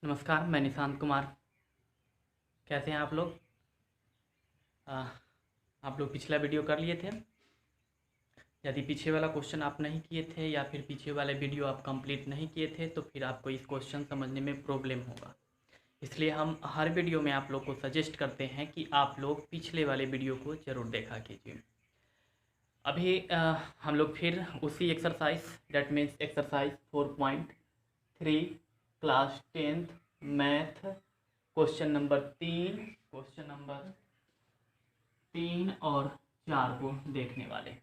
नमस्कार, मैं निशांत कुमार। कैसे हैं आप लोग? आ, आप लोग पिछला वीडियो कर लिए थे? यदि पीछे वाला क्वेश्चन आप नहीं किए थे या फिर पीछे वाले वीडियो आप कंप्लीट नहीं किए थे तो फिर आपको इस क्वेश्चन समझने में प्रॉब्लम होगा। इसलिए हम हर वीडियो में आप लोग को सजेस्ट करते हैं कि आप लोग पिछले वाले वीडियो को ज़रूर देखा कीजिए। अभी हम लोग फिर उसी exercise that means exercise 4.3 class 10th math question number 3 और 4 को देखने वाले।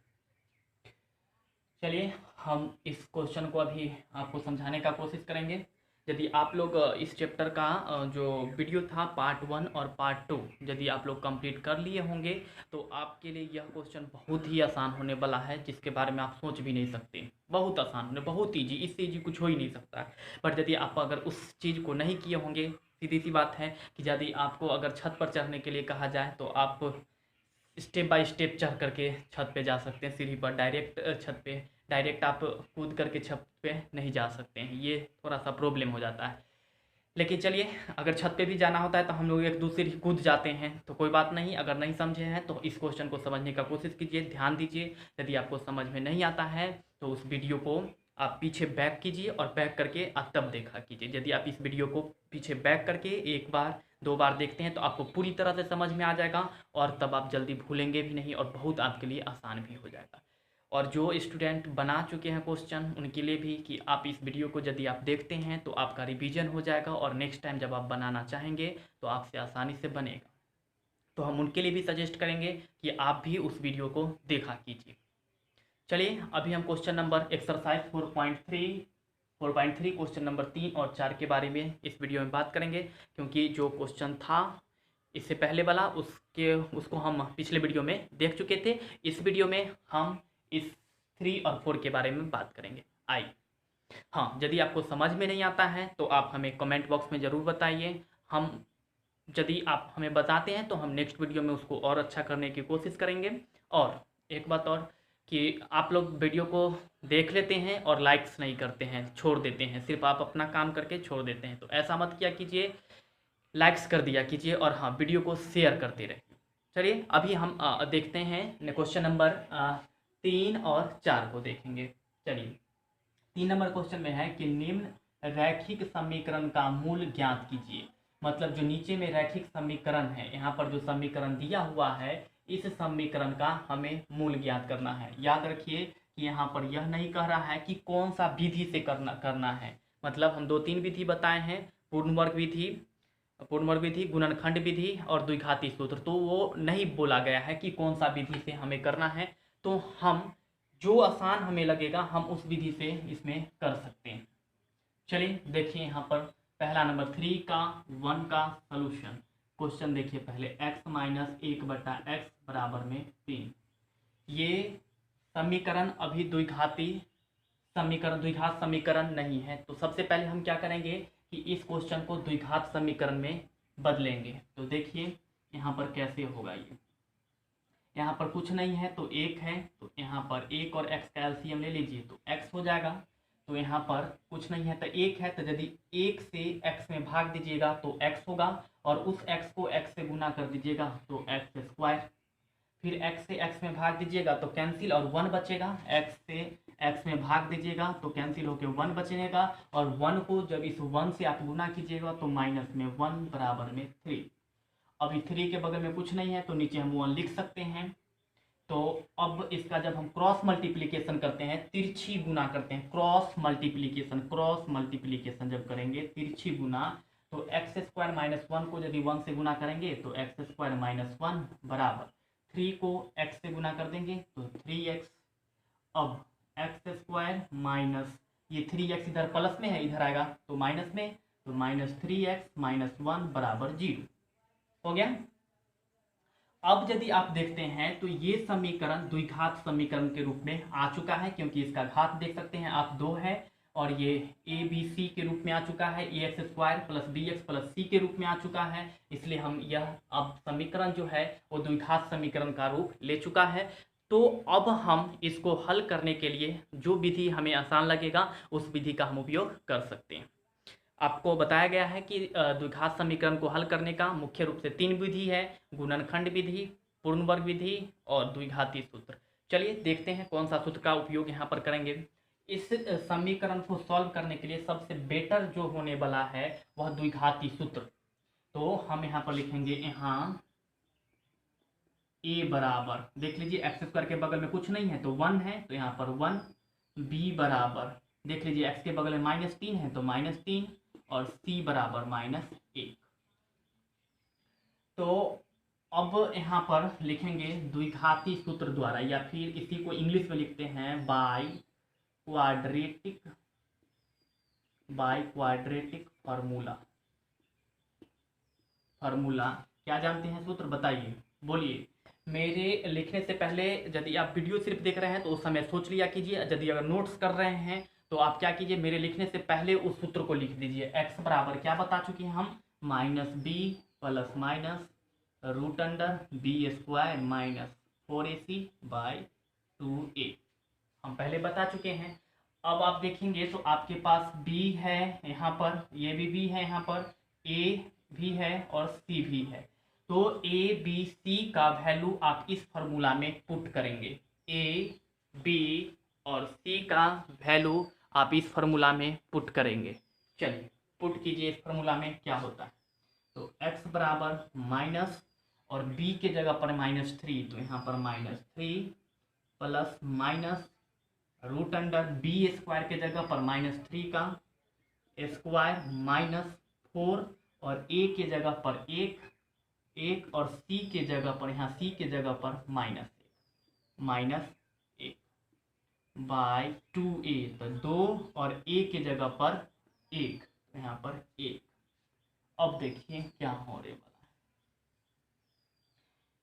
चलिए हम इस क्वेश्चन को अभी आपको समझाने का कोशिश करेंगे। यदि आप लोग इस चैप्टर का जो वीडियो था पार्ट 1 और पार्ट 2 यदि आप लोग कंप्लीट कर लिए होंगे तो आपके लिए यह क्वेश्चन बहुत ही आसान होने वाला है, जिसके बारे में आप सोच भी नहीं सकते। बहुत आसान होने, बहुत ईजी, इससे ईजी कुछ हो ही नहीं सकता है। बट यदि आप अगर उस चीज़ को नहीं किए होंगे, सीधी सी बात है कि यदि आपको अगर छत पर चढ़ने के लिए कहा जाए तो आप स्टेप बाय स्टेप चढ़ करके छत पे जा सकते हैं, सीढ़ी पर डायरेक्ट छत पे डायरेक्ट आप कूद करके छत पे नहीं जा सकते हैं। ये थोड़ा सा प्रॉब्लम हो जाता है। लेकिन चलिए, अगर छत पे भी जाना होता है तो हम लोग एक दूसरे ही कूद जाते हैं, तो कोई बात नहीं। अगर नहीं समझे हैं तो इस क्वेश्चन को समझने का कोशिश कीजिए, ध्यान दीजिए। यदि आपको समझ में नहीं आता है तो उस वीडियो को आप पीछे बैक कीजिए और बैक करके आप तब देखा कीजिए। यदि आप इस वीडियो को पीछे बैक करके एक बार दो बार देखते हैं तो आपको पूरी तरह से समझ में आ जाएगा और तब आप जल्दी भूलेंगे भी नहीं और बहुत आपके लिए आसान भी हो जाएगा। और जो स्टूडेंट बना चुके हैं क्वेश्चन उनके लिए भी कि आप इस वीडियो को यदि आप देखते हैं तो आपका रिवीजन हो जाएगा और नेक्स्ट टाइम जब आप बनाना चाहेंगे तो आपसे आसानी से बनेगा। तो हम उनके लिए भी सजेस्ट करेंगे कि आप भी उस वीडियो को देखा कीजिए। चलिए अभी हम question number exercise 4.3 question number 3 और 4 के बारे में इस वीडियो में बात करेंगे, क्योंकि जो क्वेश्चन था इससे पहले वाला उसको हम पिछले वीडियो में देख चुके थे। इस वीडियो में हम इस 3 और 4 के बारे में बात करेंगे। आई हाँ, यदि आपको समझ में नहीं आता है तो आप हमें कमेंट बॉक्स में ज़रूर बताइए। हम यदि आप हमें बताते हैं तो हम नेक्स्ट वीडियो में उसको और अच्छा करने की कोशिश करेंगे। और एक बात और कि आप लोग वीडियो को देख लेते हैं और लाइक्स नहीं करते हैं, छोड़ देते हैं, सिर्फ आप अपना काम करके छोड़ देते हैं। तो ऐसा मत किया कीजिए, लाइक्स कर दिया कीजिए और हाँ, वीडियो को शेयर करते रहिए। चलिए अभी हम देखते हैं क्वेश्चन नंबर 3 और 4 को देखेंगे। चलिए 3 नंबर क्वेश्चन में है कि निम्न रैखिक समीकरण का मूल ज्ञात कीजिए। मतलब जो नीचे में रैखिक समीकरण है, यहाँ पर जो समीकरण दिया हुआ है इस समीकरण का हमें मूल ज्ञात करना है। याद रखिए कि यहाँ पर यह नहीं कह रहा है कि कौन सा विधि से करना है। मतलब हम 2-3 विधि बताए हैं, पूर्ण वर्ग विधि, गुणनखंड विधि और द्विघाती सूत्र। तो वो नहीं बोला गया है कि कौन सा विधि से हमें करना है। तो हम जो आसान हमें लगेगा हम उस विधि से इसमें कर सकते हैं। चलिए देखिए यहाँ पर पहला नंबर 3 का 1 का सलूशन। क्वेश्चन देखिए पहले x-1/x बराबर में 3। ये समीकरण अभी द्विघात समीकरण नहीं है। तो सबसे पहले हम क्या करेंगे कि इस क्वेश्चन को द्विघात समीकरण में बदलेंगे। तो देखिए यहाँ पर कैसे होगा। ये यहाँ पर कुछ नहीं है तो 1 है, तो यहाँ पर 1 और x का एलसीएम ले लीजिए तो x हो जाएगा। तो यहाँ पर कुछ नहीं है तो 1 है, तो यदि 1 से x में भाग दीजिएगा तो x होगा और उस x को x से गुना कर दीजिएगा तो x²। फिर x से x में भाग दीजिएगा तो कैंसिल और 1 बचेगा। x से x में भाग दीजिएगा तो कैंसिल होकर 1 बचेगा और 1 को जब इस 1 से आप गुना कीजिएगा तो माइनस में 1 बराबर में 3। अभी 3 के बगल में कुछ नहीं है तो नीचे हम 1 लिख सकते हैं। तो अब इसका जब हम क्रॉस मल्टीप्लिकेशन करते हैं, तिरछी गुना करते हैं, क्रॉस मल्टीप्लिकेशन जब करेंगे तिरछी गुना, तो x² - 1 को यदि 1 से गुना करेंगे तो x² - 1 बराबर 3 को x से गुना कर देंगे तो 3x। अब x² माइनस ये 3x इधर प्लस में है, इधर आएगा तो माइनस में, तो -3x - 1 बराबर 0 हो गया। अब यदि आप देखते हैं तो ये समीकरण द्विघात समीकरण के रूप में आ चुका है, क्योंकि इसका घात देख सकते हैं आप 2 है और ये ABC के रूप में आ चुका है, ax² + bx + c के रूप में आ चुका है। इसलिए हम यह अब समीकरण जो है वो द्विघात समीकरण का रूप ले चुका है। तो अब हम इसको हल करने के लिए जो विधि हमें आसान लगेगा उस विधि का हम उपयोग कर सकते हैं। आपको बताया गया है कि द्विघात समीकरण को हल करने का मुख्य रूप से 3 विधि है, गुणनखंड विधि, पूर्ण वर्ग विधि और द्विघाती सूत्र। चलिए देखते हैं कौन सा सूत्र का उपयोग यहाँ पर करेंगे। इस समीकरण को सॉल्व करने के लिए सबसे बेटर जो होने वाला है वह द्विघाती सूत्र। तो हम यहाँ पर लिखेंगे, यहाँ ए बराबर, देख लीजिए एक्स स्क्वायर के बगल में कुछ नहीं है तो 1 है, तो यहाँ पर 1। बी बराबर, देख लीजिए एक्स के बगल में -3 है तो -3, और सी बराबर -1। तो अब यहाँ पर लिखेंगे द्विघाती सूत्र द्वारा, या फिर इसी को इंग्लिश में लिखते हैं बाय क्वाड्रेटिक फार्मूला। क्या जानते हैं सूत्र, बताइए, बोलिए। मेरे लिखने से पहले यदि आप वीडियो सिर्फ देख रहे हैं तो उस समय सोच लिया कीजिए, यदि अगर नोट्स कर रहे हैं तो आप क्या कीजिए, मेरे लिखने से पहले उस सूत्र को लिख दीजिए। एक्स बराबर क्या बता चुके हैं हम, -b plus minus root under b² -4ac/2a, हम पहले बता चुके हैं। अब आप देखेंगे तो आपके पास b है यहाँ पर, ये भी b है यहाँ पर, a भी है और c भी है। तो a b c का वैल्यू आप इस फॉर्मूला में पुट करेंगे। a b और c का वैल्यू आप इस फॉर्मूला में पुट करेंगे। चलिए पुट कीजिए इस फॉर्मूला में, क्या होता है। तो x बराबर माइनस, और b के जगह पर -3, तो यहाँ पर -3 plus minus root under b² के जगह पर -3 का स्क्वायर -4, और a के जगह पर 1 और c के जगह पर, यहाँ c के जगह पर -1 बाय 2a, तो 2 और a के जगह पर 1, तो यहाँ पर 1। अब देखिए क्या होने वाला है,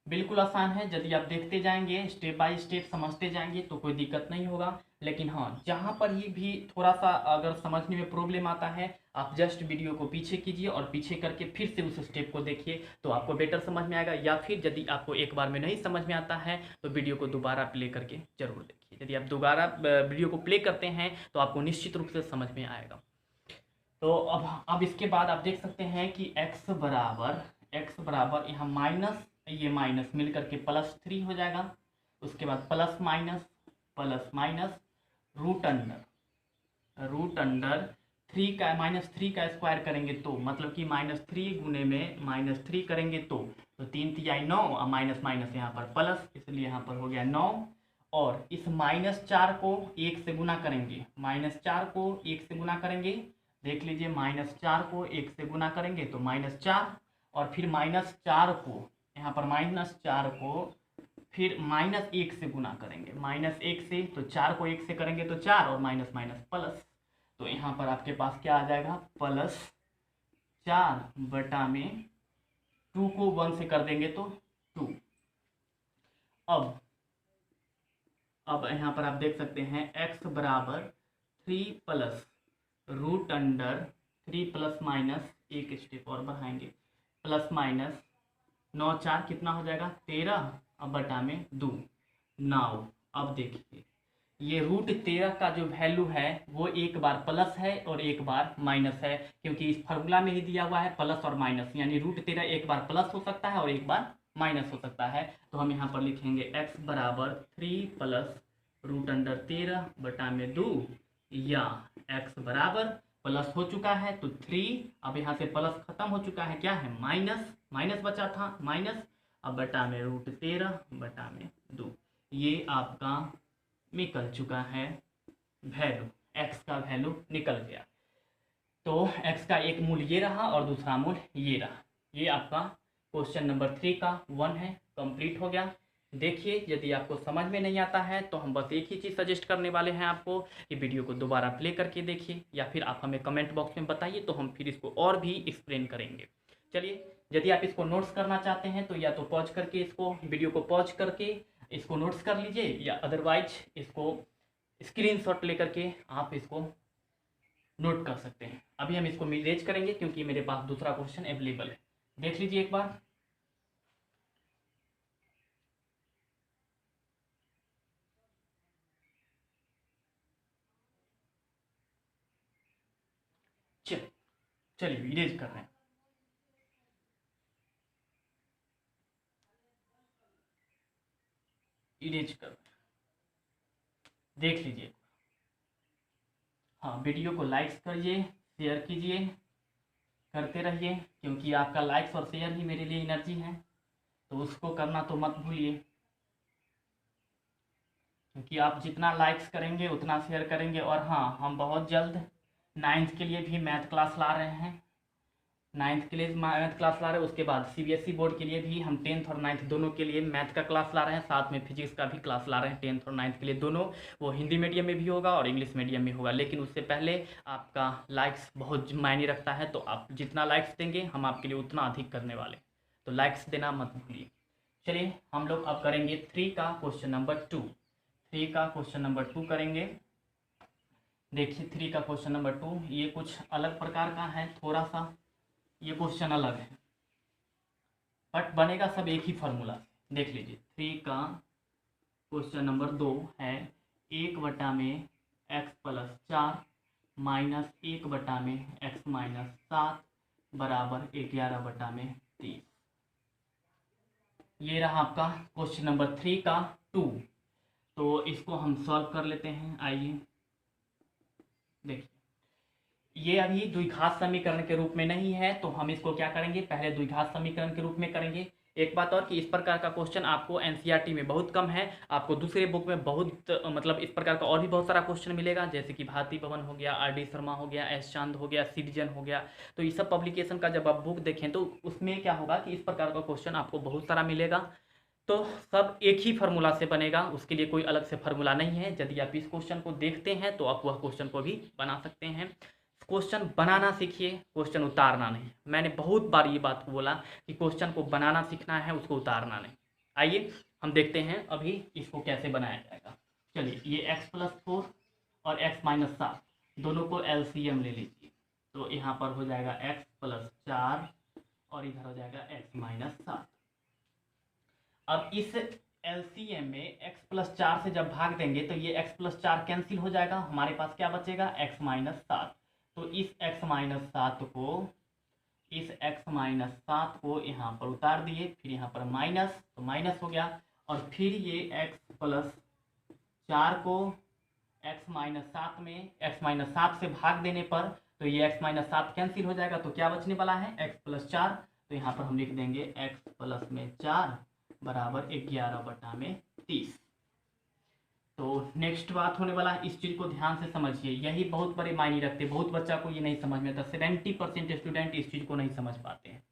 बिल्कुल आसान है। यदि आप देखते जाएंगे, स्टेप बाय स्टेप समझते जाएंगे तो कोई दिक्कत नहीं होगा। लेकिन हाँ, जहाँ पर ही भी थोड़ा सा अगर समझने में प्रॉब्लम आता है, आप जस्ट वीडियो को पीछे कीजिए और पीछे करके फिर से उस स्टेप को देखिए, तो आपको बेटर समझ में आएगा। या फिर यदि आपको एक बार में नहीं समझ में आता है तो वीडियो को दोबारा प्ले करके जरूर देखिए। यदि आप दोबारा वीडियो को प्ले करते हैं तो आपको निश्चित रूप से समझ में आएगा। तो अब इसके बाद आप देख सकते हैं कि x बराबर यहाँ माइनस, ये माइनस मिल करके +3 हो जाएगा। उसके बाद प्लस माइनस रूट अंडर 3 का स्क्वायर करेंगे तो, मतलब कि -3 गुने में -3 करेंगे तो 3 तिहाई 9, और माइनस माइनस यहाँ पर प्लस, इसलिए यहाँ पर हो गया 9। और इस -4 को 1 से गुना करेंगे, देख लीजिए -4 को 1 से गुना करेंगे तो -4, और फिर -4 को यहाँ पर -4 को फिर -1 से गुना करेंगे, -1 से, तो 4 को 1 से करेंगे तो 4, और माइनस माइनस प्लस, तो यहाँ पर आपके पास क्या आ जाएगा, +4 बटा में 2 को 1 से कर देंगे तो 2। अब यहाँ पर आप देख सकते हैं x बराबर 3 plus root under 3 plus minus, एक स्टेप और बढ़ाएंगे, प्लस माइनस 9 4 कितना हो जाएगा 13, अब बटा में 2 9। अब देखिए ये √13 का जो वैल्यू है वो एक बार प्लस है और एक बार माइनस है, क्योंकि इस फार्मूला में ही दिया हुआ है प्लस और माइनस, यानी √13 एक बार प्लस हो सकता है और एक बार माइनस हो सकता है। तो हम यहाँ पर लिखेंगे x बराबर 3 प्लस रूट अंडर 13 बटा में 2, या x बराबर प्लस हो चुका है तो 3, अब यहाँ से प्लस खत्म हो चुका है, क्या है माइनस बचा था माइनस, अब बटा में √13 बटा में 2, ये आपका निकल चुका है वैल्यू, x का वैल्यू निकल गया। तो x का एक मूल ये रहा और दूसरा मूल ये रहा। ये आपका क्वेश्चन नंबर 3 का 1 है, कंप्लीट हो गया। देखिए यदि आपको समझ में नहीं आता है तो हम बस एक ही चीज़ सजेस्ट करने वाले हैं आपको कि वीडियो को दोबारा प्ले करके देखिए, या फिर आप हमें कमेंट बॉक्स में बताइए तो हम फिर इसको और भी एक्सप्लेन करेंगे। चलिए, यदि आप इसको नोट्स करना चाहते हैं तो या तो पॉज करके इसको, वीडियो को पॉज करके इसको नोट्स कर लीजिए, या अदरवाइज इसको स्क्रीनशॉट लेकर के आप इसको नोट कर सकते हैं। अभी हम इसको इरेज करेंगे क्योंकि मेरे पास दूसरा क्वेश्चन अवेलेबल है। देख लीजिए एक बार। चलिए चलिए इरेज कर रहे हैं। इरेज कर रहे हैं, देख लीजिए। हाँ, वीडियो को लाइक्स करिए, शेयर कीजिए, करते रहिए, क्योंकि आपका लाइक्स और शेयर ही मेरे लिए एनर्जी है, तो उसको करना तो मत भूलिए। क्योंकि आप जितना लाइक्स करेंगे उतना शेयर करेंगे। और हाँ, हम बहुत जल्द 9th के लिए भी मैथ क्लास ला रहे हैं। 9th के लिए मैथ क्लास ला रहे हैं, उसके बाद CBSE बोर्ड के लिए भी हम 10th और 9th दोनों के लिए मैथ का क्लास ला रहे हैं, साथ में फिजिक्स का भी क्लास ला रहे हैं 10th और 9th के लिए दोनों। वो हिंदी मीडियम में भी होगा और इंग्लिश मीडियम में होगा, लेकिन उससे पहले आपका लाइक्स बहुत मायने रखता है। तो आप जितना लाइक्स देंगे हम आपके लिए उतना अधिक करने वाले, तो लाइक्स देना मत भूलिए। चलिए हम लोग अब करेंगे 3 का क्वेश्चन नंबर 2। 3 का क्वेश्चन नंबर 2 करेंगे। देखिए 3 का क्वेश्चन नंबर 2 ये कुछ अलग प्रकार का है, थोड़ा सा ये क्वेश्चन अलग है, बट बनेगा सब एक ही फार्मूला से। देख लीजिए 3 का क्वेश्चन नंबर 2 है 1/में x+4 माइनस 1/में x-7 बराबर 11/में 30। ये रहा आपका क्वेश्चन नंबर 3 का 2। तो इसको हम सॉल्व कर लेते हैं, आइए। देखिए ये अभी द्विघात समीकरण के रूप में नहीं है, तो हम इसको क्या करेंगे, पहले द्विघात समीकरण के रूप में करेंगे। एक बात और कि इस प्रकार का क्वेश्चन आपको एनसीईआरटी में बहुत कम है, आपको दूसरे बुक में बहुत मतलब इस प्रकार का और भी बहुत सारा क्वेश्चन मिलेगा, जैसे कि भारती भवन हो गया, RD शर्मा हो गया, एस चांद हो गया, सिटीजन हो गया। तो ये सब पब्लिकेशन का जब आप बुक देखें तो उसमें क्या होगा कि इस प्रकार का क्वेश्चन आपको बहुत सारा मिलेगा। तो सब एक ही फार्मूला से बनेगा, उसके लिए कोई अलग से फार्मूला नहीं है। यदि आप इस क्वेश्चन को देखते हैं तो आप वह क्वेश्चन को भी बना सकते हैं। क्वेश्चन बनाना सीखिए, क्वेश्चन उतारना नहीं। मैंने बहुत बार ये बात बोला कि क्वेश्चन को बनाना सीखना है, उसको उतारना नहीं। आइए हम देखते हैं अभी इसको कैसे बनाया जाएगा। चलिए ये x+4 और x-7 दोनों को LCM ले लीजिए। तो यहाँ पर हो जाएगा x+4 और इधर हो जाएगा x-7। अब इस LCM में x+4 से जब भाग देंगे तो ये x+4 कैंसिल हो जाएगा, हमारे पास क्या बचेगा x-7। तो इस x-7 को यहाँ पर उतार दिए, फिर यहाँ पर माइनस, तो माइनस हो गया। और फिर ये x+4 को x-7 में x-7 से भाग देने पर तो ये x-7 कैंसिल हो जाएगा, तो क्या बचने वाला है x+4। तो यहाँ पर हम लिख देंगे x+4 बराबर 11/30। तो नेक्स्ट बात होने वाला है, इस चीज़ को ध्यान से समझिए, यही बहुत बड़े मायने रखते, बहुत बच्चा को ये नहीं समझ में आता। 70% स्टूडेंट इस चीज़ को नहीं समझ पाते हैं,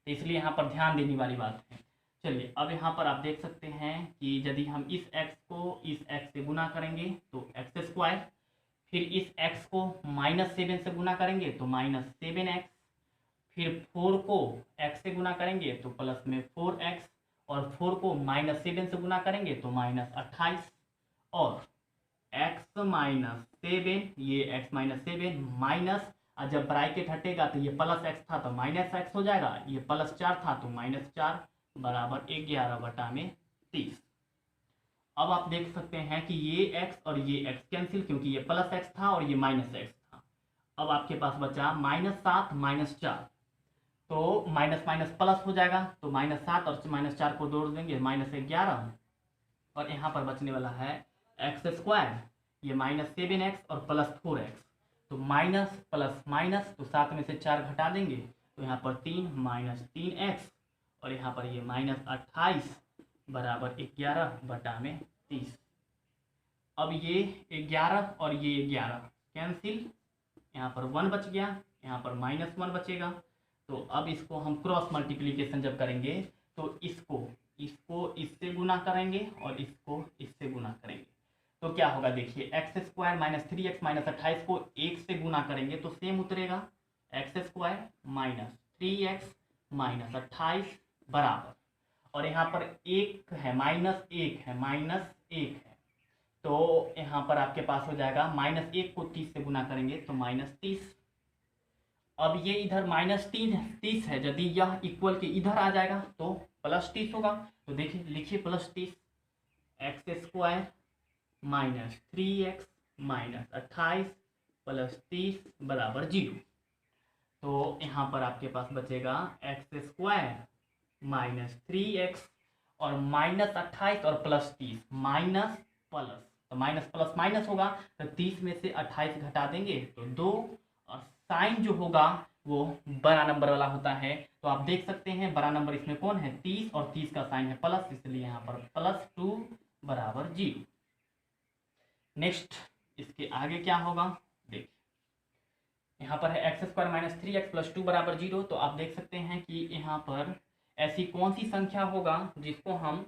तो इसलिए यहाँ पर ध्यान देने वाली बात है। चलिए अब यहाँ पर आप देख सकते हैं कि यदि हम इस x को इस x से गुना करेंगे तो x², फिर इस x को -7 से गुना करेंगे तो -7x, फिर 4 को x से गुना करेंगे तो प्लस में 4x, और 4 को -7 से गुना करेंगे तो -28, और x-7 ये x-7 माइनस, जब ब्रैकेट हटेगा तो ये +x था तो -x हो जाएगा, ये +4 था तो -4 बराबर 11/30। अब आप देख सकते हैं कि ये x और ये x कैंसिल, क्योंकि ये +x था और ये -x था। अब आपके पास बचा -7 -4, तो माइनस माइनस प्लस हो जाएगा, तो -7 और -4 को जोड़ देंगे -11, और यहाँ पर बचने वाला है x², ये -7x और +4x, तो माइनस प्लस माइनस, तो 7 में से 4 घटा देंगे तो यहाँ पर 3 -3x, और यहाँ पर ये -28 बराबर 11/30। अब ये 11 और ये 11 कैंसिल, यहाँ पर 1 बच गया, यहाँ पर -1 बचेगा। तो अब इसको हम क्रॉस मल्टीप्लिकेशन जब करेंगे तो इसको इससे गुना करेंगे और इसको इससे गुना करेंगे, तो क्या होगा देखिए, x² - 3x - 28 को 1 से गुना करेंगे तो सेम उतरेगा, x² - 3x - 28 बराबर, और यहाँ पर 1 है -1 है, तो यहाँ पर आपके पास हो जाएगा -1 को 30 से गुना करेंगे तो -30। अब ये इधर -30 है, यदि यह इक्वल के इधर आ जाएगा तो +30 होगा, तो देखिए लिखिए +30, x² - 3x - 28 + 30 बराबर 0। तो यहाँ पर आपके पास बचेगा x² माइनस 3x और -28 और +30 माइनस प्लस, तो माइनस प्लस माइनस होगा, तो 30 में से 28 घटा देंगे तो 2, और साइन जो होगा वो बड़ा नंबर वाला होता है। तो आप देख सकते हैं बड़ा नंबर इसमें कौन है, 30, और 30 का साइन है प्लस, इसलिए यहाँ पर +2 बराबर 0। नेक्स्ट इसके आगे क्या होगा, देखिए यहाँ पर है x² माइनस 3x प्लस 2 बराबर 0। तो आप देख सकते हैं कि यहाँ पर ऐसी कौन सी संख्या होगा जिसको हम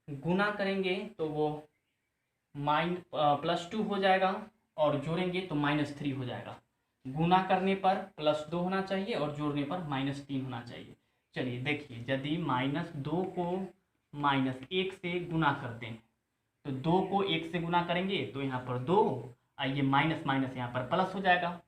गुना करेंगे तो वो +2 हो जाएगा, और जोड़ेंगे तो -3 हो जाएगा। गुना करने पर +2 होना चाहिए और जोड़ने पर -3 होना चाहिए। चलिए देखिए, यदि -2 को -1 से गुना करते हैं तो 2 को 1 से गुना करेंगे तो यहाँ पर 2, आइए माइनस माइनस यहाँ पर प्लस हो जाएगा,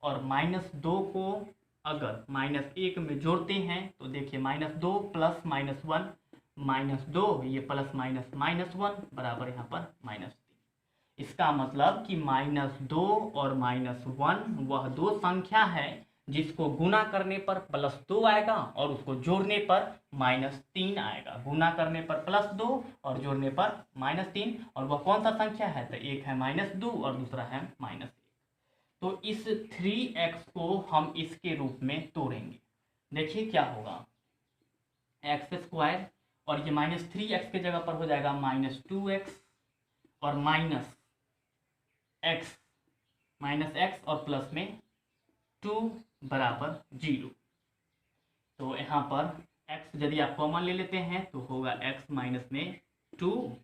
और -2 को अगर -1 में जोड़ते हैं तो देखिए -2 प्लस -1 -2, ये प्लस माइनस -1 बराबर यहाँ पर -3। इसका मतलब कि -2 और -1 वह दो संख्या है जिसको गुना करने पर +2 आएगा और उसको जोड़ने पर -3 आएगा। गुना करने पर +2 और जोड़ने पर -3, और वह कौन सा संख्या है, तो एक है -2 और दूसरा है -1। तो इस 3x को हम इसके रूप में तोड़ेंगे। देखिए क्या होगा, x² और ये -3x के जगह पर हो जाएगा -2x और -x और प्लस में 2 बराबर 0। तो यहाँ पर x यदि आप कॉमन ले लेते हैं तो होगा x माइनस में 2,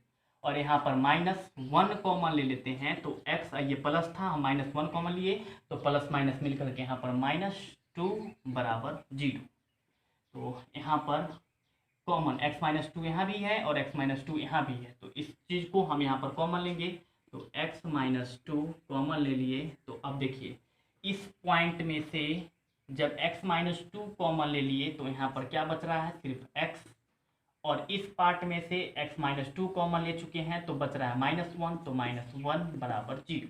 और यहाँ पर -1 कॉमन ले लेते हैं तो x, ये प्लस था, हम -1 कॉमन लिए तो प्लस माइनस मिल करके यहाँ पर -2 बराबर 0। तो यहाँ पर कॉमन x माइनस 2 यहाँ भी है और x माइनस 2 यहाँ भी है, तो इस चीज़ को हम यहाँ पर कॉमन लेंगे। तो x माइनस 2 कॉमन ले लिए, तो अब देखिए इस पॉइंट में से जब x माइनस 2 कॉमन ले लिए तो यहाँ पर क्या बच रहा है, सिर्फ x, और इस पार्ट में से x माइनस 2 कॉमन ले चुके हैं तो बच रहा है -1, तो -1 बराबर 0।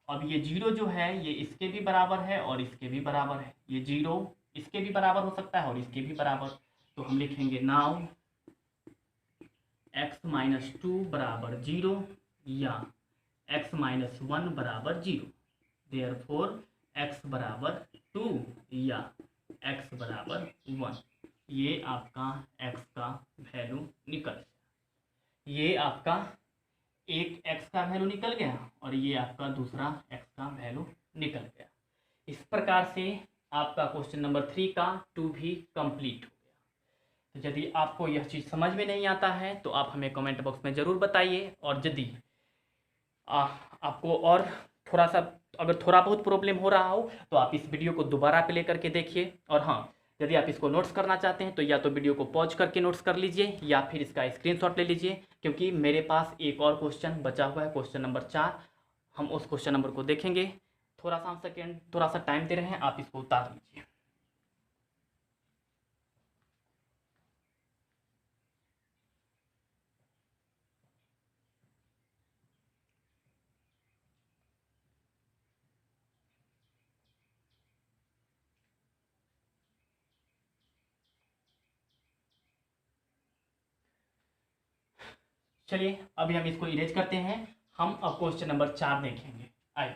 अब ये 0 जो है ये इसके भी बराबर है और इसके भी बराबर है, ये 0 इसके भी बराबर हो सकता है और इसके भी बराबर, तो हम लिखेंगे नाउ x माइनस 2 बराबर 0 या x माइनस 1 बराबर 0। देयरफॉर x बराबर 2 या x बराबर 1, ये आपका x का वैल्यू निकल, ये आपका एक x का वैल्यू निकल गया और ये आपका दूसरा x का वैल्यू निकल गया। इस प्रकार से आपका क्वेश्चन नंबर 3 का 2 भी कंप्लीट हो गया। तो यदि आपको यह चीज़ समझ में नहीं आता है तो आप हमें कमेंट बॉक्स में ज़रूर बताइए, और यदि आपको और थोड़ा सा अगर थोड़ा बहुत प्रॉब्लम हो रहा हो तो आप इस वीडियो को दोबारा प्ले करके देखिए। और हाँ, यदि आप इसको नोट्स करना चाहते हैं तो या तो वीडियो को पॉज करके नोट्स कर लीजिए या फिर इसका स्क्रीनशॉट ले लीजिए, क्योंकि मेरे पास एक और क्वेश्चन बचा हुआ है, क्वेश्चन नंबर 4। हम उस क्वेश्चन नंबर को देखेंगे। थोड़ा सा सेकेंड, थोड़ा सा टाइम दे रहे हैं, आप इसको उतार लीजिए। चलिए अभी हम इसको इरेज करते हैं। हम अब क्वेश्चन नंबर 4 देखेंगे। आइए,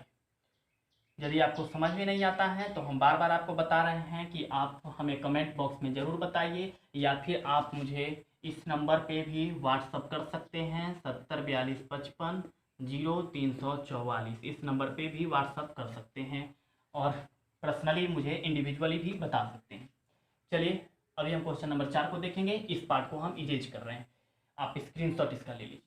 यदि आपको समझ में नहीं आता है तो हम बार बार आपको बता रहे हैं कि आप हमें कमेंट बॉक्स में ज़रूर बताइए, या फिर आप मुझे इस नंबर पे भी व्हाट्सअप कर सकते हैं 7042550344। इस नंबर पे भी व्हाट्सअप कर सकते हैं और पर्सनली मुझे इंडिविजुअली भी बता सकते हैं। चलिए अभी हम क्वेश्चन नंबर 4 को देखेंगे। इस पार्ट को हम इरेज कर रहे हैं, आप स्क्रीनशॉट इसका ले लीजिए।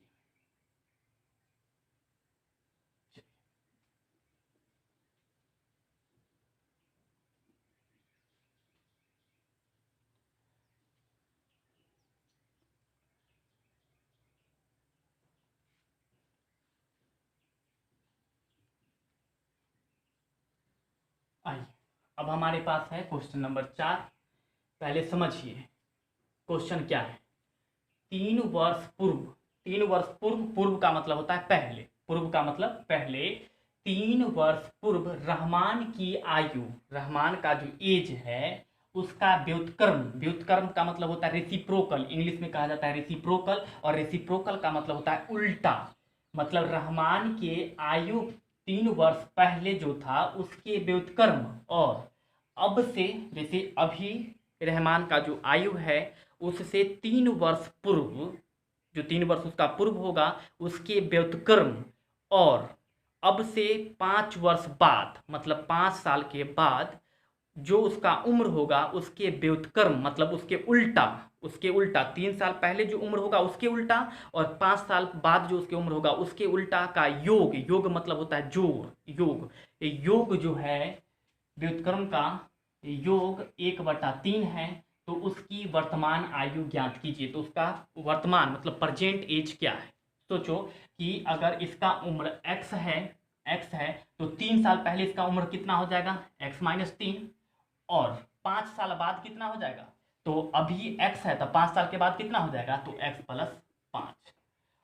आइए, अब हमारे पास है क्वेश्चन नंबर 4। पहले समझिए क्वेश्चन क्या है। 3 वर्ष पूर्व, 3 वर्ष पूर्व, पूर्व का मतलब होता है पहले, पूर्व का मतलब पहले 3 वर्ष पूर्व रहमान की आयु, रहमान का जो एज है उसका व्युत्क्रम, व्युत्क्रम का मतलब होता है रेसिप्रोकल, इंग्लिश में कहा जाता है रेसिप्रोकल, और रेसिप्रोकल का मतलब होता है उल्टा। मतलब रहमान के आयु 3 वर्ष पहले जो था उसके व्युत्क्रम, और अब से, जैसे अभी रहमान का जो आयु है उससे 3 वर्ष पूर्व, जो 3 वर्ष उसका पूर्व होगा उसके व्युत्क्रम, और अब से 5 वर्ष बाद मतलब 5 साल के बाद जो उसका उम्र होगा उसके व्युत्क्रम मतलब उसके उल्टा, उसके उल्टा 3 साल पहले जो उम्र होगा उसके उल्टा, और 5 साल बाद जो उसकी उम्र होगा उसके उल्टा का योग, योग मतलब होता है जोड़, योग, ये योग जो है व्युत्क्रम का योग 1/3 है, तो उसकी वर्तमान आयु ज्ञात कीजिए। तो उसका वर्तमान मतलब प्रेजेंट एज क्या है। सोचो कि अगर इसका उम्र x है तो 3 साल पहले इसका उम्र कितना हो जाएगा, x-3, और 5 साल बाद कितना हो जाएगा, तो अभी x है तो 5 साल के बाद कितना हो जाएगा, तो x+5,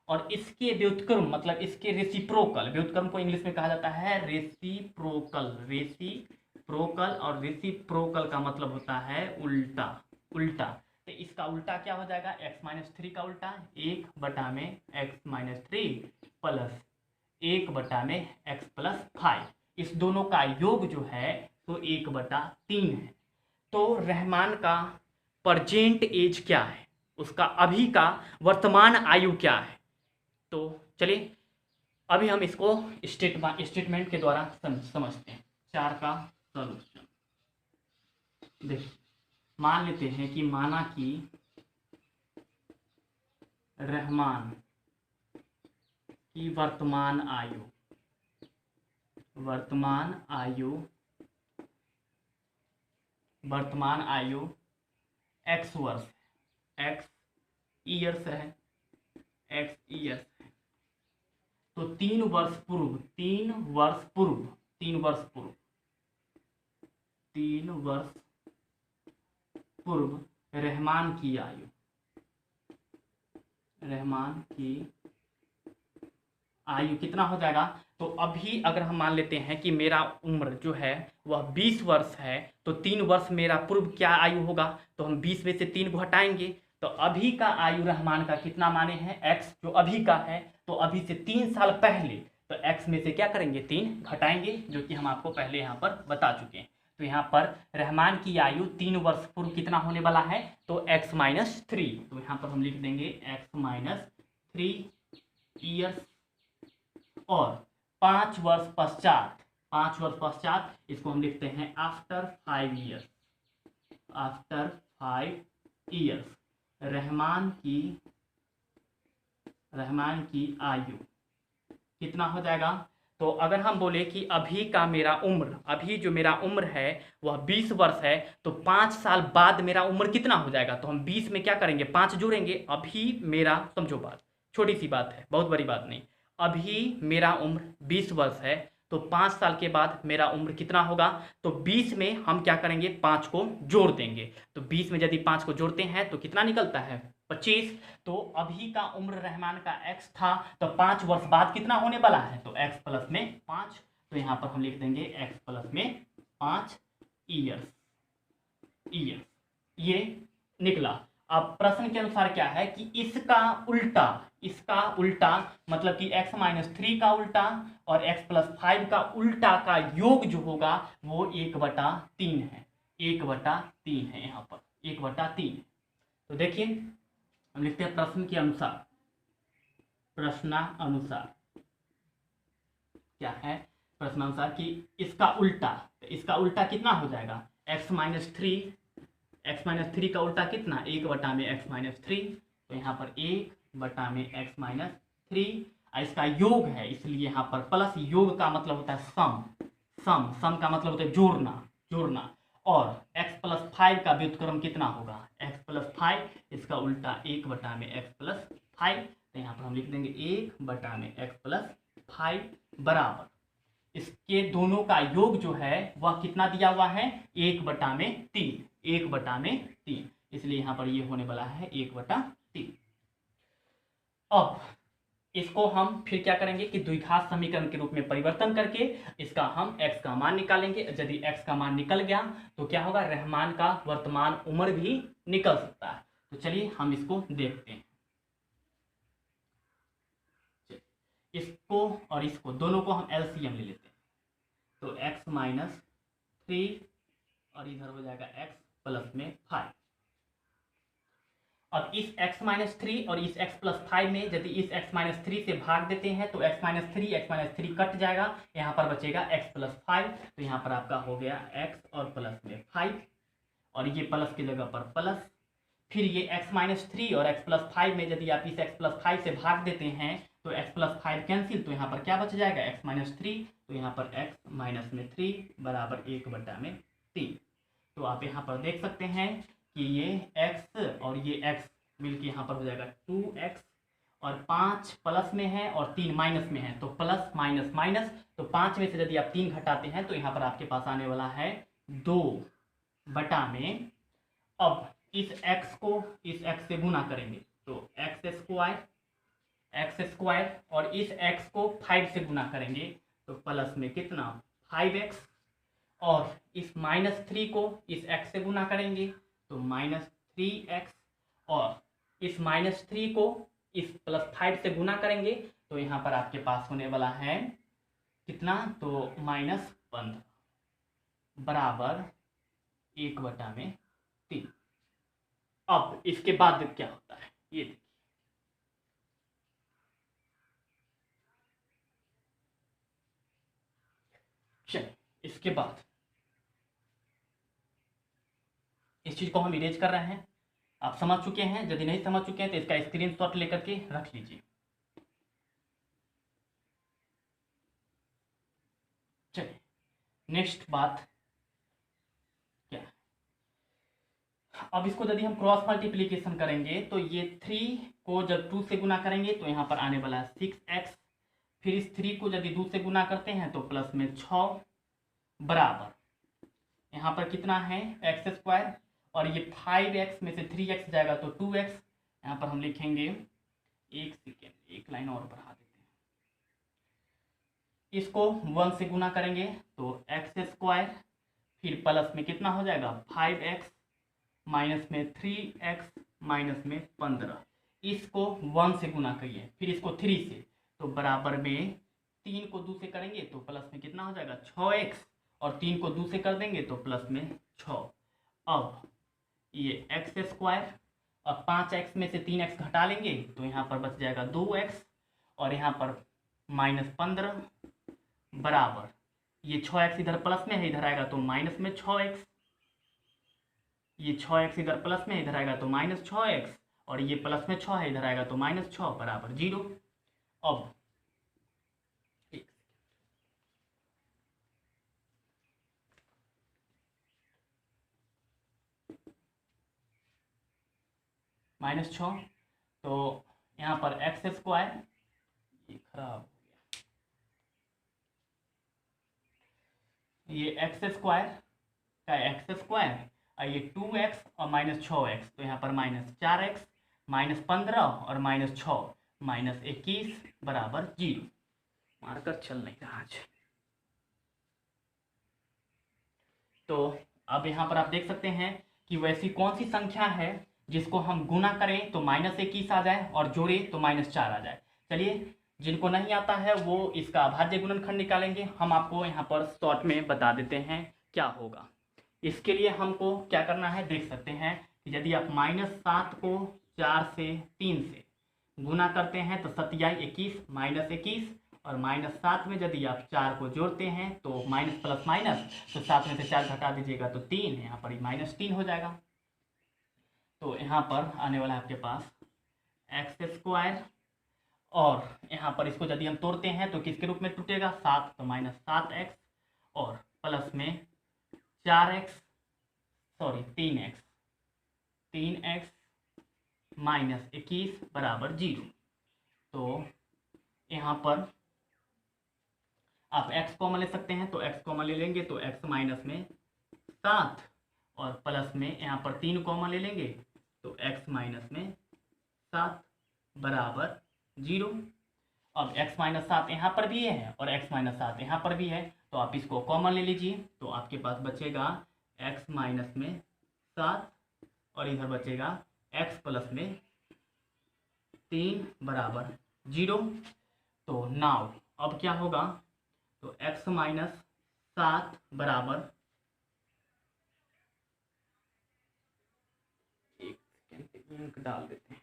और इसके व्युत्क्रम मतलब इसके रेसिप्रोकल, व्युत्क्रम को इंग्लिश में कहा जाता है रेसिप्रोकल, रेसिप्रोकल, और रेसिप्रोकल का मतलब होता है उल्टा, उल्टा। तो इसका उल्टा क्या हो जाएगा, x-3 का उल्टा 1/x-3 प्लस 1/x+5, इस दोनों का योग जो है तो 1/3 है। तो रहमान का प्रेजेंट एज क्या है, उसका अभी का वर्तमान आयु क्या है। तो चलिए अभी हम इसको स्टेटमेंट के द्वारा समझते हैं। 4 का सॉल्यूशन देखिए, मान लेते हैं कि माना कि रहमान की वर्तमान आयु x वर्ष, x ईयर्स है, x ईयर्स है, तो 3 वर्ष पूर्व रहमान की आयु कितना हो जाएगा। तो अभी अगर हम मान लेते हैं कि मेरा उम्र जो है वह 20 वर्ष है, तो 3 वर्ष मेरा पूर्व क्या आयु होगा, तो हम 20 में से 3 को हटाएंगे, तो अभी का आयु रहमान का कितना माने हैं, x जो अभी का है, तो अभी से 3 साल पहले, तो x में से क्या करेंगे, 3 घटाएंगे, जो कि हम आपको पहले यहाँ पर बता चुके हैं। तो यहाँ पर रहमान की आयु 3 वर्ष पूर्व कितना होने वाला है, तो x-3, तो यहाँ पर हम लिख देंगे x-3 ईयर्स, और 5 वर्ष पश्चात इसको हम लिखते हैं आफ्टर 5 ईयर्स रहमान की आयु कितना हो जाएगा। तो अगर हम बोले कि अभी जो मेरा उम्र है वह 20 वर्ष है, तो 5 साल बाद मेरा उम्र कितना हो जाएगा, तो हम 20 में क्या करेंगे, 5 जोड़ेंगे। अभी मेरा, समझो बात, छोटी सी बात है, बहुत बड़ी बात नहीं, अभी मेरा उम्र 20 वर्ष है, तो 5 साल के बाद मेरा उम्र कितना होगा, तो 20 में हम क्या करेंगे, 5 को जोड़ देंगे। तो 20 में यदि 5 को जोड़ते हैं तो कितना निकलता है, 25। तो अभी का उम्र रहमान का x था, तो 5 वर्ष बाद कितना होने वाला है, तो x प्लस में 5, तो यहाँ पर हम लिख देंगे x प्लस में 5 ईयर्स, ये निकला। अब प्रश्न के अनुसार क्या है कि इसका उल्टा मतलब कि x-3 का उल्टा और x+5 का उल्टा का योग जो होगा वो 1/3 है, 1/3 है, यहाँ पर 1/3। तो देखिए हम लिखते हैं प्रश्नानुसार क्या है, प्रश्नानुसार कि इसका उल्टा कितना हो जाएगा, x-3 का उल्टा कितना, 1/x-3, तो यहाँ पर 1/x-3, इसका योग है इसलिए यहाँ पर प्लस, योग का मतलब होता है सम का मतलब होता है जोड़ना, और x+5 का व्युत्क्रम कितना होगा, x+5, इसका उल्टा 1/x+5, तो यहाँ पर हम लिख देंगे 1/x+5 बराबर, इसके दोनों का योग जो है वह कितना दिया हुआ है, 1/3, इसलिए यहाँ पर ये होने वाला है 1/3। अब इसको हम फिर क्या करेंगे कि द्विघात समीकरण के रूप में परिवर्तन करके इसका हम x का मान निकालेंगे। यदि x का मान निकल गया तो क्या होगा, रहमान का वर्तमान उम्र भी निकल सकता है। तो चलिए हम इसको देखते हैं। इसको और इसको दोनों को हम एलसीएम ले लेते हैं। तो x माइनस 3 और इधर हो जाएगा x प्लस में 5। अब इस x माइनस 3 और इस x प्लस 5 में यदि इस x माइनस 3 से भाग देते हैं तो x माइनस 3 कट जाएगा, यहाँ पर बचेगा x प्लस 5। तो यहाँ पर आपका हो गया x और प्लस में 5 और ये प्लस की जगह पर प्लस। फिर ये x माइनस 3 और x प्लस 5 में यदि आप इस x प्लस 5 से भाग देते हैं तो x प्लस 5 कैंसिल, तो यहाँ पर क्या बच जाएगा, x माइनस 3। तो यहाँ पर x माइनस में 3 बराबर 1/3। तो आप यहाँ पर देख सकते हैं कि ये x और ये x मिलके यहाँ पर हो जाएगा 2x और 5 प्लस में है और 3 माइनस में है, तो प्लस माइनस माइनस। तो 5 में से यदि आप 3 घटाते हैं तो यहाँ पर आपके पास आने वाला है 2/में। अब इस x को इस x से गुना करेंगे तो एक्स स्क्वायर और इस x को 5 से गुना करेंगे तो प्लस में कितना 5x और इस माइनस 3 को इस x से गुना करेंगे तो -3x और इस -3 को इस +5 से गुना करेंगे तो यहाँ पर आपके पास होने वाला है कितना, तो -15 बराबर 1/3। अब इसके बाद क्या होता है ये देखिए, चलिए इसके बाद इस चीज को हम इरेज कर रहे हैं। आप समझ चुके हैं, यदि नहीं समझ चुके हैं तो इसका स्क्रीनशॉट लेकर के रख लीजिए। चलिए नेक्स्ट बात क्या है, अब इसको यदि हम क्रॉस मल्टीप्लीकेशन करेंगे तो ये 3 को जब 2 से गुना करेंगे तो यहाँ पर आने वाला है 6x। फिर इस 3 को यदि 2 से गुना करते हैं तो प्लस में 6 बराबर यहाँ पर कितना है एक्स स्क्वायर और ये 5x में से 3x जाएगा तो 2x। यहाँ पर हम लिखेंगे, एक सेकेंड एक लाइन और बढ़ा देते हैं, इसको 1 से गुना करेंगे तो एक्स स्क्वायर फिर प्लस में कितना हो जाएगा 5x माइनस में 3x माइनस में 15। इसको 1 से गुना करिए फिर इसको 3 से तो बराबर में 3 को 2 से करेंगे तो प्लस में कितना हो जाएगा 6x और 3 को 2 से कर देंगे तो प्लस में 6। अब ये एक्स स्क्वायर और 5x में से 3x घटा लेंगे तो यहाँ पर बच जाएगा 2x और यहाँ पर -15 बराबर ये 6x इधर प्लस में है, इधर आएगा तो माइनस में 6x। ये 6x इधर प्लस में, इधर आएगा तो -6x और ये प्लस में 6 है, इधर आएगा तो -6 बराबर 0। अब -6 तो यहाँ पर एक्स स्क्वायर, ये खराब हो गया, ये एक्स स्क्वायर का एक्स स्क्वायर और ये 2x और -6x तो यहाँ पर -4x -15 और -6 -21 बराबर 0। मार्कर चल नहीं रहा आज। तो अब यहाँ पर आप देख सकते हैं कि वैसी कौन सी संख्या है जिसको हम गुना करें तो -21 आ जाए और जोड़े तो -4 आ जाए। चलिए जिनको नहीं आता है वो इसका अभाज्य गुणनखंड निकालेंगे, हम आपको यहाँ पर शॉर्ट में बता देते हैं क्या होगा। इसके लिए हमको क्या करना है देख सकते हैं कि यदि आप -7 को 4 से 3 से गुना करते हैं तो 7 21 -21 और -7 में यदि आप 4 को जोड़ते हैं तो माइनस प्लस माइनस तो 7 में से 4 घटा दीजिएगा तो 3, यहाँ पर -3 हो जाएगा। तो यहाँ पर आने वाला है आपके पास एक्स स्क्वायर और यहाँ पर इसको यदि हम तोड़ते हैं तो किसके रूप में टूटेगा 7 तो -7x और प्लस में 4x सॉरी 3x -21 बराबर 0। तो यहाँ पर आप x कॉमन ले सकते हैं तो x कॉमन ले लेंगे तो x माइनस में 7 और प्लस में यहाँ पर 3 कॉमन ले लेंगे तो x माइनस में 7 बराबर 0। अब x-7 यहाँ पर भी है और x-7 यहाँ पर भी है, तो आप इसको कॉमन ले लीजिए। तो आपके पास बचेगा x-7 और इधर बचेगा x+3 बराबर 0। तो नाउ अब क्या होगा, तो x-7 बराबर, एक सेकंड डाल देते हैं,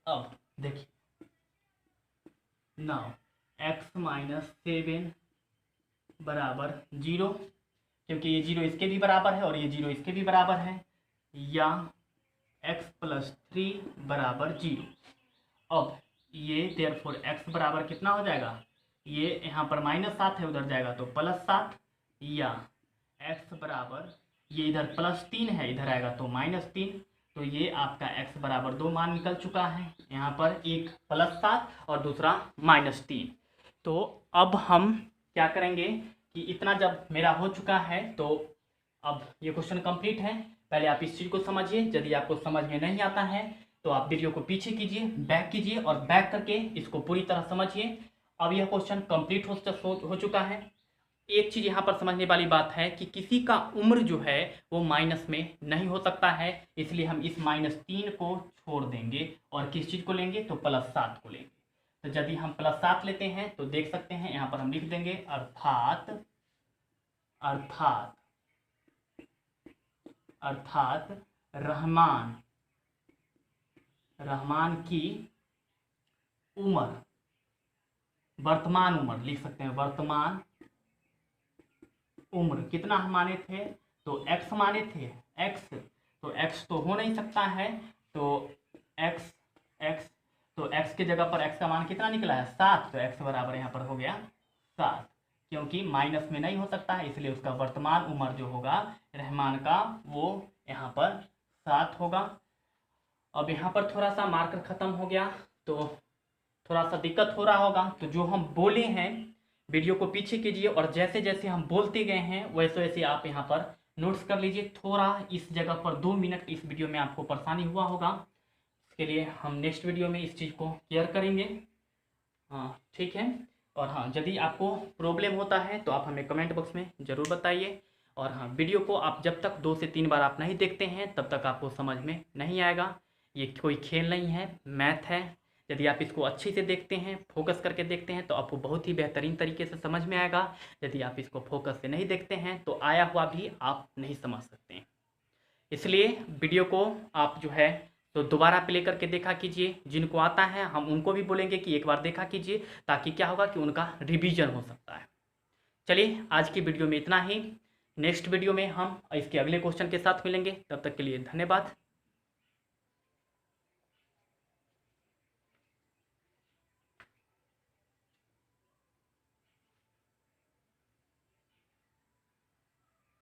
अब देखिए नाउ x-7 बराबर 0, क्योंकि ये 0 इसके भी बराबर है और ये 0 इसके भी बराबर है, या x+3 बराबर 0। अब ये देयरफॉर x बराबर कितना हो जाएगा, ये यहाँ पर -7 है, उधर जाएगा तो +7, या x बराबर, ये इधर +3 है, इधर आएगा तो -3। तो ये आपका x बराबर 2 मान निकल चुका है, यहाँ पर एक +7 और दूसरा -3। तो अब हम क्या करेंगे कि इतना जब मेरा हो चुका है तो अब ये क्वेश्चन कंप्लीट है। पहले आप इस चीज़ को समझिए, यदि आपको समझ में नहीं आता है तो आप वीडियो को पीछे कीजिए, बैक कीजिए और बैक करके इसको पूरी तरह समझिए। अब यह क्वेश्चन कंप्लीट हो चुका है। एक चीज़ यहाँ पर समझने वाली बात है कि किसी का उम्र जो है वो माइनस में नहीं हो सकता है, इसलिए हम इस -3 को छोड़ देंगे और किस चीज़ को लेंगे, तो +7 को लेंगे। तो यदि हम +7 लेते हैं तो देख सकते हैं यहाँ पर हम लिख देंगे अर्थात रहमान की उम्र, वर्तमान उम्र लिख सकते हैं, वर्तमान उम्र कितना हम माने थे, तो x माने थे, x, तो x तो हो नहीं सकता है, तो x के जगह पर x का मान कितना निकला है, 7, तो x बराबर यहाँ पर हो गया 7, क्योंकि माइनस में नहीं हो सकता है, इसलिए उसका वर्तमान उम्र जो होगा रहमान का वो यहाँ पर 7 होगा। अब यहाँ पर थोड़ा सा मार्कर ख़त्म हो गया तो थोड़ा सा दिक्कत हो रहा होगा, तो जो हम बोले हैं वीडियो को पीछे कीजिए और जैसे जैसे हम बोलते गए हैं वैसे वैसे आप यहाँ पर नोट्स कर लीजिए। थोड़ा इस जगह पर 2 मिनट इस वीडियो में आपको परेशानी हुआ होगा, इसके लिए हम नेक्स्ट वीडियो में इस चीज़ को क्लियर करेंगे। हाँ ठीक है, और हाँ यदि आपको प्रॉब्लम होता है तो आप हमें कमेंट बॉक्स में ज़रूर बताइए। और हाँ, वीडियो को आप जब तक 2 से 3 बार आप नहीं देखते हैं तब तक आपको समझ में नहीं आएगा। ये कोई खेल नहीं है, मैथ है। यदि आप इसको अच्छे से देखते हैं, फोकस करके देखते हैं तो आपको बहुत ही बेहतरीन तरीके से समझ में आएगा। यदि आप इसको फोकस से नहीं देखते हैं तो आया हुआ भी आप नहीं समझ सकते हैं। इसलिए वीडियो को आप जो है तो दोबारा प्ले करके देखा कीजिए। जिनको आता है हम उनको भी बोलेंगे कि एक बार देखा कीजिए, ताकि क्या होगा कि उनका रिवीजन हो सकता है। चलिए आज की वीडियो में इतना ही। नेक्स्ट वीडियो में हम इसके अगले क्वेश्चन के साथ मिलेंगे। तब तक के लिए धन्यवाद।